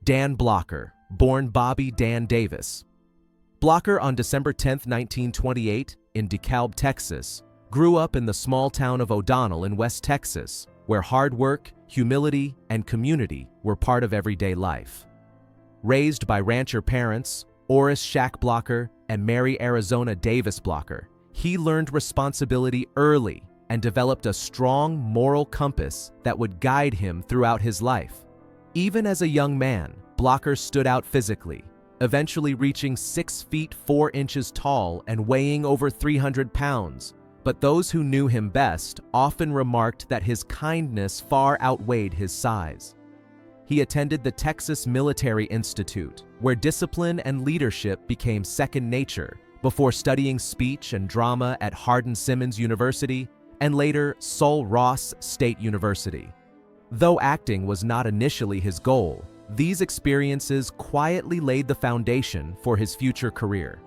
Dan Blocker, born Bobby Dan Davis. Blocker, on December 10, 1928, in DeKalb, Texas, grew up in the small town of O'Donnell in West Texas, where hard work, humility, and community were part of everyday life. Raised by rancher parents, Oris Shack Blocker and Mary Arizona Davis Blocker, he learned responsibility early and developed a strong moral compass that would guide him throughout his life. Even as a young man, Blocker stood out physically, eventually reaching 6 feet 4 inches tall and weighing over 300 pounds. But those who knew him best often remarked that his kindness far outweighed his size. He attended the Texas Military Institute, where discipline and leadership became second nature, before studying speech and drama at Hardin-Simmons University and later Sul Ross State University. Though acting was not initially his goal, these experiences quietly laid the foundation for his future career: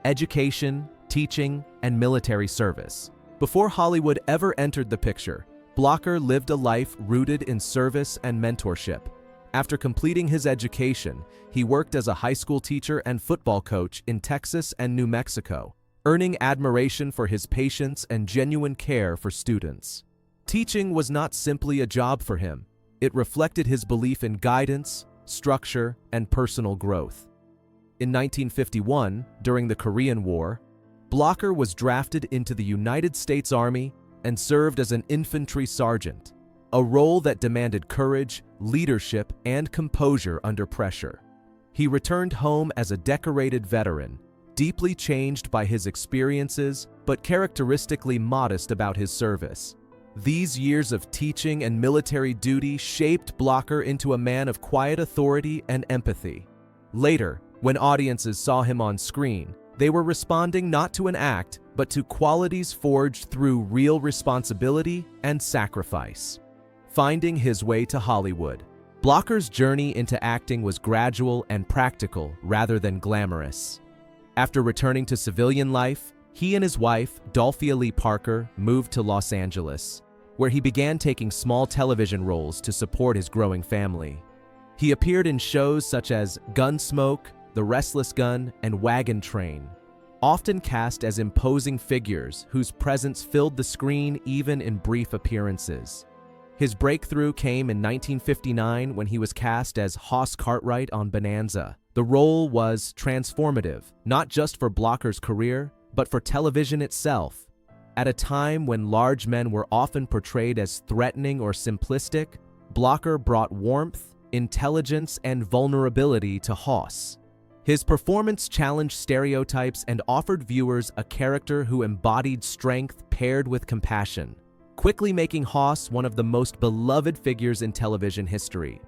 education, teaching, and military service. Before Hollywood ever entered the picture, Blocker lived a life rooted in service and mentorship. After completing his education, he worked as a high school teacher and football coach in Texas and New Mexico, earning admiration for his patience and genuine care for students. Teaching was not simply a job for him. It reflected his belief in guidance, structure, and personal growth. In 1951, during the Korean War, Blocker was drafted into the United States Army and served as an infantry sergeant, a role that demanded courage, leadership, and composure under pressure. He returned home as a decorated veteran, deeply changed by his experiences, but characteristically modest about his service. These years of teaching and military duty shaped Blocker into a man of quiet authority and empathy. Later, when audiences saw him on screen, they were responding not to an act, but to qualities forged through real responsibility and sacrifice. Finding his way to Hollywood, Blocker's journey into acting was gradual and practical rather than glamorous. After returning to civilian life, he and his wife, Dolphia Lee Parker, moved to Los Angeles, where he began taking small television roles to support his growing family. He appeared in shows such as Gunsmoke, The Restless Gun, and Wagon Train, often cast as imposing figures whose presence filled the screen even in brief appearances. His breakthrough came in 1959 when he was cast as Hoss Cartwright on Bonanza. The role was transformative, not just for Blocker's career, but for television itself. At a time when large men were often portrayed as threatening or simplistic, Blocker brought warmth, intelligence, and vulnerability to Hoss. His performance challenged stereotypes and offered viewers a character who embodied strength paired with compassion, quickly making Hoss one of the most beloved figures in television history.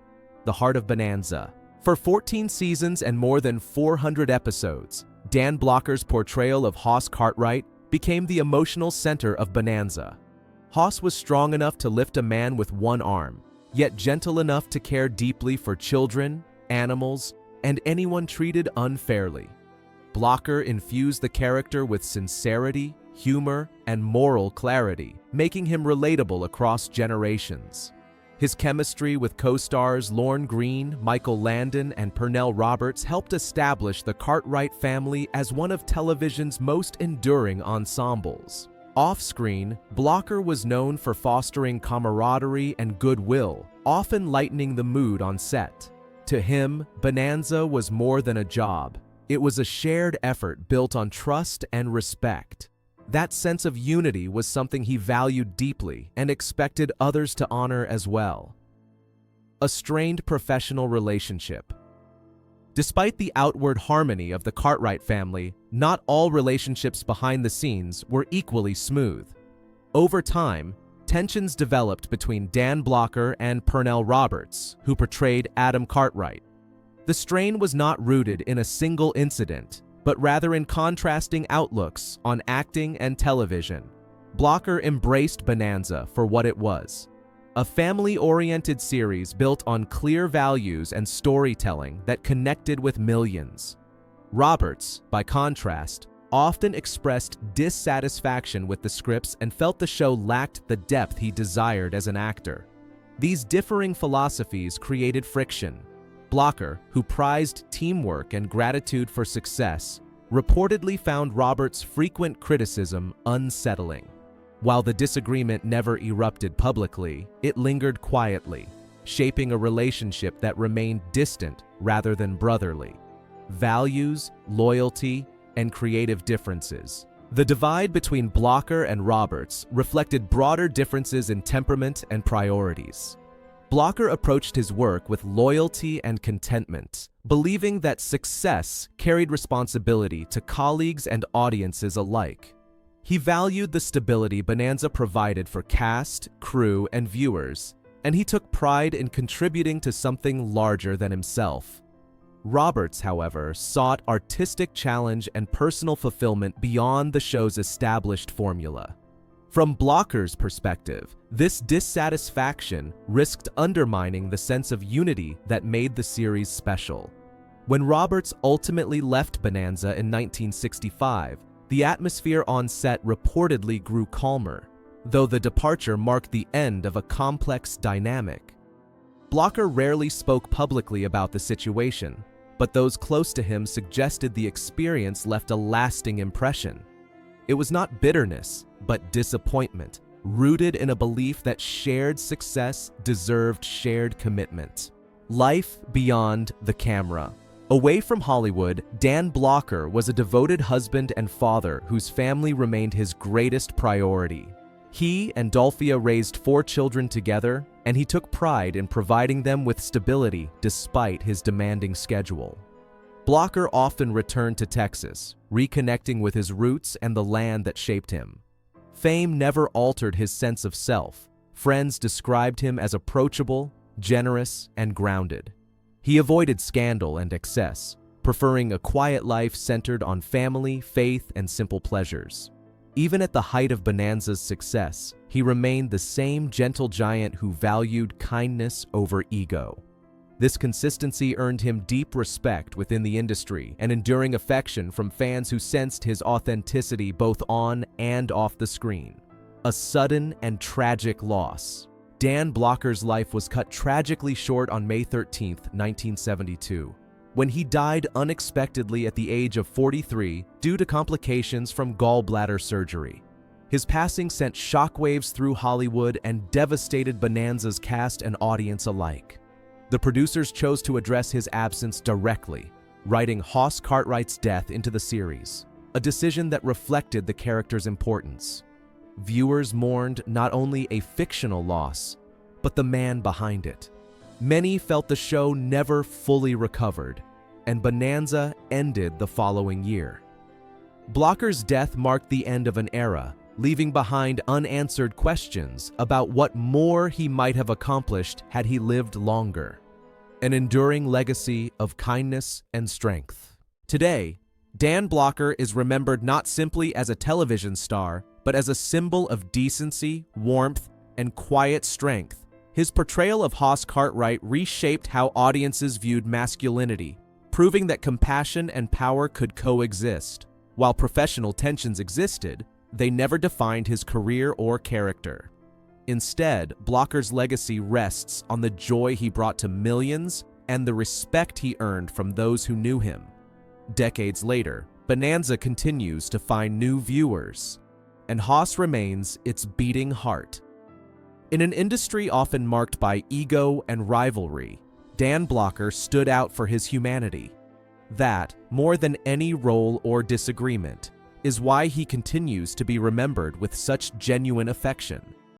The Heart of Bonanza. For 14 seasons and more than 400 episodes, Dan Blocker's portrayal of Hoss Cartwright became the emotional center of Bonanza. Hoss was strong enough to lift a man with one arm, yet gentle enough to care deeply for children, animals, and anyone treated unfairly. Blocker infused the character with sincerity, humor, and moral clarity, making him relatable across generations. His chemistry with co-stars Lorne Greene, Michael Landon, and Pernell Roberts helped establish the Cartwright family as one of television's most enduring ensembles. Off-screen, Blocker was known for fostering camaraderie and goodwill, often lightening the mood on set. To him, Bonanza was more than a job. It was a shared effort built on trust and respect. That sense of unity was something he valued deeply and expected others to honor as well. A strained professional relationship. Despite the outward harmony of the Cartwright family, not all relationships behind the scenes were equally smooth. Over time, tensions developed between Dan Blocker and Pernell Roberts, who portrayed Adam Cartwright. The strain was not rooted in a single incident, but rather in contrasting outlooks on acting and television. Blocker embraced Bonanza for what it was: a family-oriented series built on clear values and storytelling that connected with millions. Roberts, by contrast, often expressed dissatisfaction with the scripts and felt the show lacked the depth he desired as an actor. These differing philosophies created friction. Blocker, who prized teamwork and gratitude for success, reportedly found Roberts' frequent criticism unsettling. While the disagreement never erupted publicly, it lingered quietly, shaping a relationship that remained distant rather than brotherly. Values, loyalty, and creative differences. The divide between Blocker and Roberts reflected broader differences in temperament and priorities. Blocker approached his work with loyalty and contentment, believing that success carried responsibility to colleagues and audiences alike. He valued the stability Bonanza provided for cast, crew, and viewers, and he took pride in contributing to something larger than himself. Roberts, however, sought artistic challenge and personal fulfillment beyond the show's established formula. From Blocker's perspective, this dissatisfaction risked undermining the sense of unity that made the series special. When Roberts ultimately left Bonanza in 1965, the atmosphere on set reportedly grew calmer, though the departure marked the end of a complex dynamic. Blocker rarely spoke publicly about the situation, but those close to him suggested the experience left a lasting impression. It was not bitterness, but disappointment, rooted in a belief that shared success deserved shared commitment. Life beyond the camera. Away from Hollywood, Dan Blocker was a devoted husband and father whose family remained his greatest priority. He and Dolphia raised 4 children together, and he took pride in providing them with stability despite his demanding schedule. Blocker often returned to Texas, reconnecting with his roots and the land that shaped him. Fame never altered his sense of self. Friends described him as approachable, generous, and grounded. He avoided scandal and excess, preferring a quiet life centered on family, faith, and simple pleasures. Even at the height of Bonanza's success, he remained the same gentle giant who valued kindness over ego. This consistency earned him deep respect within the industry and enduring affection from fans who sensed his authenticity both on and off the screen. A sudden and tragic loss. Dan Blocker's life was cut tragically short on May 13, 1972. When he died unexpectedly at the age of 43 due to complications from gallbladder surgery. His passing sent shockwaves through Hollywood and devastated Bonanza's cast and audience alike. The producers chose to address his absence directly, writing Hoss Cartwright's death into the series, a decision that reflected the character's importance. Viewers mourned not only a fictional loss, but the man behind it. Many felt the show never fully recovered, and Bonanza ended the following year. Blocker's death marked the end of an era, leaving behind unanswered questions about what more he might have accomplished had he lived longer. An enduring legacy of kindness and strength. Today, Dan Blocker is remembered not simply as a television star, but as a symbol of decency, warmth, and quiet strength. His portrayal of Hoss Cartwright reshaped how audiences viewed masculinity, proving that compassion and power could coexist. While professional tensions existed, they never defined his career or character. Instead, Blocker's legacy rests on the joy he brought to millions and the respect he earned from those who knew him. Decades later, Bonanza continues to find new viewers, and Hoss remains its beating heart. In an industry often marked by ego and rivalry, Dan Blocker stood out for his humanity. That, more than any role or disagreement, is why he continues to be remembered with such genuine affection.